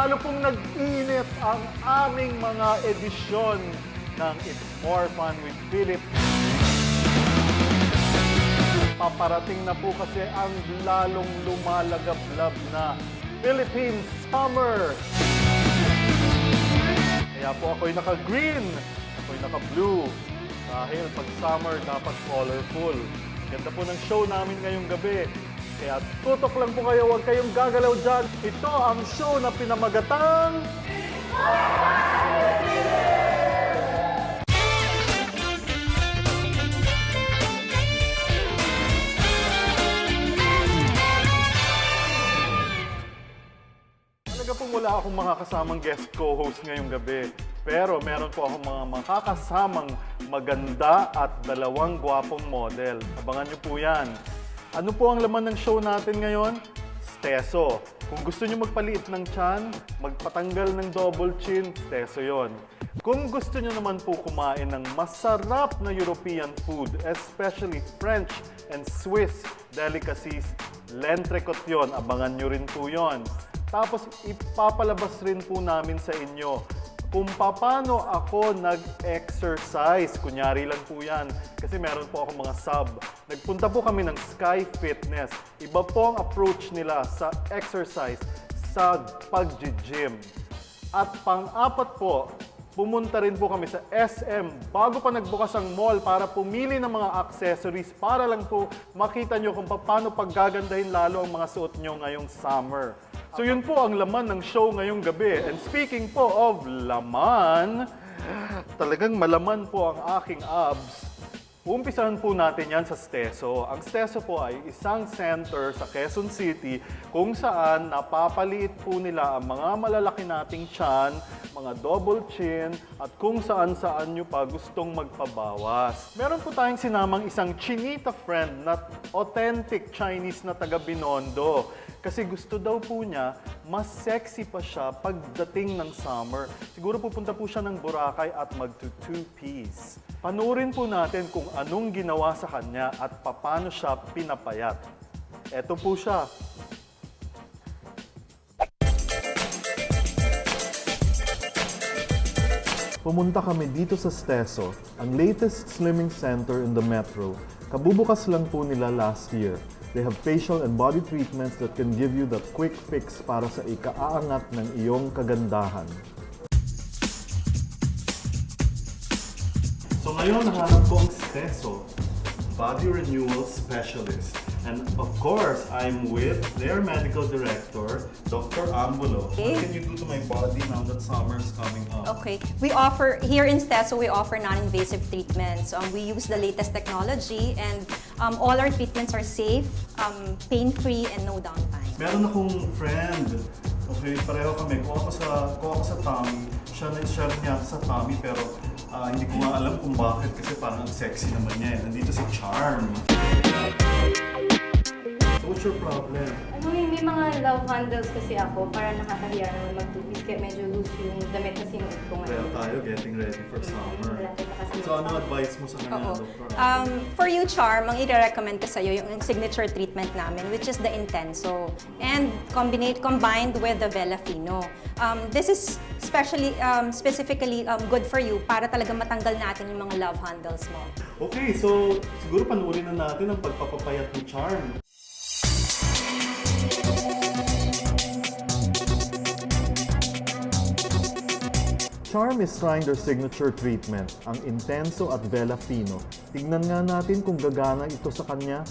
lalo pong nag-init ang aming mga edisyon ng It's More Fun with Philip. Paparating na po kasi ang lalong lumalagablab na Philippine Summer. Kaya po ako'y naka-green, ako'y naka-blue. Dahil pag summer, dapat colorful. Ganda po ng show namin ngayong gabi. Kaya tutok lang po kayo, huwag kayong gagalaw dyan. Ito ang show na pinamagatang... Talaga pong wala akong mga kasamang guest co-host ngayong gabi. Pero meron po akong mga makakasamang maganda at dalawang gwapong model. Abangan niyo po yan. Ano po ang laman ng show natin ngayon? Steso. Kung gusto niyo magpaliit ng tiyan, magpatanggal ng double chin, Steso yon. Kung gusto niyo naman po kumain ng masarap na European food, especially French and Swiss delicacies, L'Entrecôte yon. Abangan niyo rin po yon. Tapos ipapalabas rin po namin sa inyo kung paano ako nag-exercise. Kunyari lang po yan. Kasi meron po ako mga sub. Nagpunta po kami ng Sky Fitness. Iba po ang approach nila sa exercise sa pag-gym. At pang-apat po, pumunta rin po kami sa SM bago pa nagbukas ang mall para pumili ng mga accessories para lang po makita nyo kung paano paggagandahin lalo ang mga suot nyo ngayong summer. So yun po ang laman ng show ngayong gabi. And speaking po of laman, talagang malaman po ang aking abs. Umpisahan po natin yan sa Steso. Ang Steso po ay isang center sa Quezon City kung saan napapaliit po nila ang mga malalaki nating tiyan, mga double chin, at kung saan-saan nyo pa gustong magpabawas. Meron po tayong sinamang isang chinita friend na authentic Chinese na taga Binondo. Kasi gusto daw po niya, mas sexy pa siya pagdating ng summer. Siguro pupunta po siya ng Boracay at mag-two-piece. Panoorin po natin kung anong ginawa sa kanya at paano siya pinapayat. Eto po siya. Pumunta kami dito sa Steso, ang latest slimming center in the metro. Kabubukas lang po nila last year. They have facial and body treatments that can give you that quick fix para sa ikaaangat ng iyong kagandahan. So ngayon, nahanap ko ang Steso, Body Renewal Specialist. And of course, I'm with their medical director, Dr. Ambulo. Okay. What can you do to my body now that summer's coming up? Okay. We offer, here in Steso, we offer non-invasive treatments. We use the latest technology and all our treatments are safe, pain-free, and no downtime. Meron akong friend. Okay, pareho kami. Kuha ko sa tummy. Siya niya sa tummy pero hindi ko nga alam kung bakit kasi parang ang sexy naman niya. Nandito si Charm. So what's your problem? Ano may mga love handles kasi ako para nakakahiya naman mag-tupis kaya medyo loose yung damit na sinuot ko Kaya ngayon. tayo getting ready for summer. Malapit na kasi So ano advice mo sa kanya, Oo. Dr. For you, Charm, ang i-recommend ko sa'yo yung signature treatment namin, which is the Intenso. And combined with the Velafino. This is specifically good for you para talaga matanggal natin yung mga love handles mo. Okay, so siguro panuulin na natin ang pagpapapayat ni Charm. Charm is trying their signature treatment, ang Intenso at Velafino. Tignan nga natin kung gagana ito sa kanya.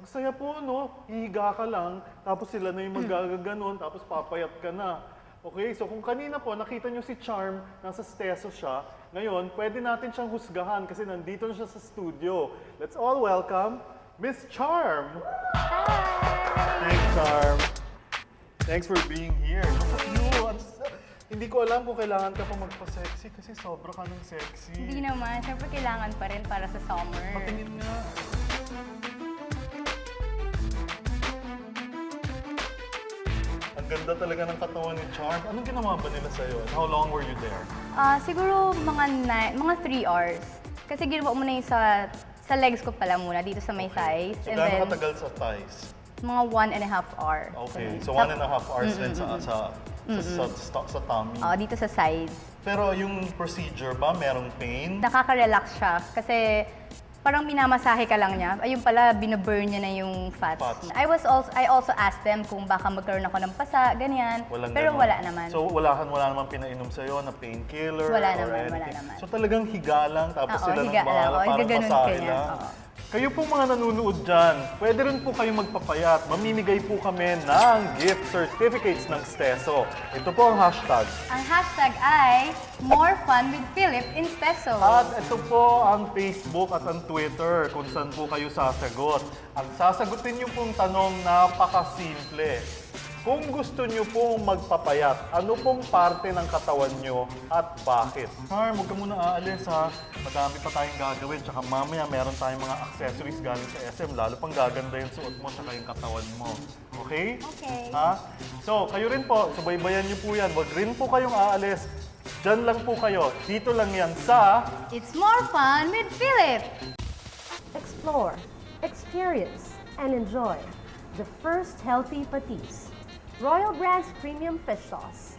Saya po, no? Hihiga ka lang, tapos sila na yung magagaganon, tapos papayat ka na. Okay, so kung kanina po, nakita nyo si Charm, nasa Steso siya, ngayon, pwede natin siyang husgahan kasi nandito na siya sa studio. Let's all welcome Miss Charm! Hi! Thanks, Charm. Thanks for being here. Look at you! Hindi ko alam kung kailangan ka pa magpa-sexy kasi sobra ka ng sexy. Hindi naman. Siyempre, kailangan pa rin para sa summer. Patingin nga. Ang ganda talaga ng katawan ni Charm. Anong ginawa ba nila sa'yo? And how long were you there? Siguro mga 3 hours. Kasi ginawa mo na yung sa legs ko pala muna, dito sa may thighs. So, gaano katagal sa thighs? Mga 1.5 hour. Okay, so 1.5 hours din sa tummy. Dito sa sides. Pero yung procedure ba, merong pain? Nakaka-relax siya kasi parang minamasahe ka lang niya. Ayun pala, binaburn niya na yung fats. Fats. I also asked them kung baka magkaroon ako ng pasa, ganyan. Walang Pero ganun. wala naman. So wala naman pinainom sa'yo na painkiller Wala or naman, anything? wala naman. So talagang higa lang, tapos Oo, sila higa nang bahala, lang. Oo, parang igaganon masahe ka niya. lang. Oo. Kayo po mga nanonood dyan, pwede rin po kayong magpapayat. Mamimigay po kami ng gift certificates ng Steso. Ito po ang hashtag. Ang hashtag ay More Fun with Philip in Steso. At ito po ang Facebook at ang Twitter kung saan po kayo sasagot. Ang sasagutin niyo pong tanong napakasimple. Kung gusto niyo pong magpapayat, ano pong parte ng katawan niyo at bakit? Charm, huwag ka muna aalis ha. Madami pa tayong gagawin. Tsaka mamaya meron tayong mga accessories galing sa SM. Lalo pang gaganda yung suot mo tsaka yung katawan mo. Okay? Okay. Ha? So, kayo rin po, subaybayan niyo po yan. Huwag rin po kayong aalis. Diyan lang po kayo. Dito lang yan sa... It's More Fun with Philip. Explore, experience, and enjoy the first healthy patis. Royal Brands Premium Fish Sauce.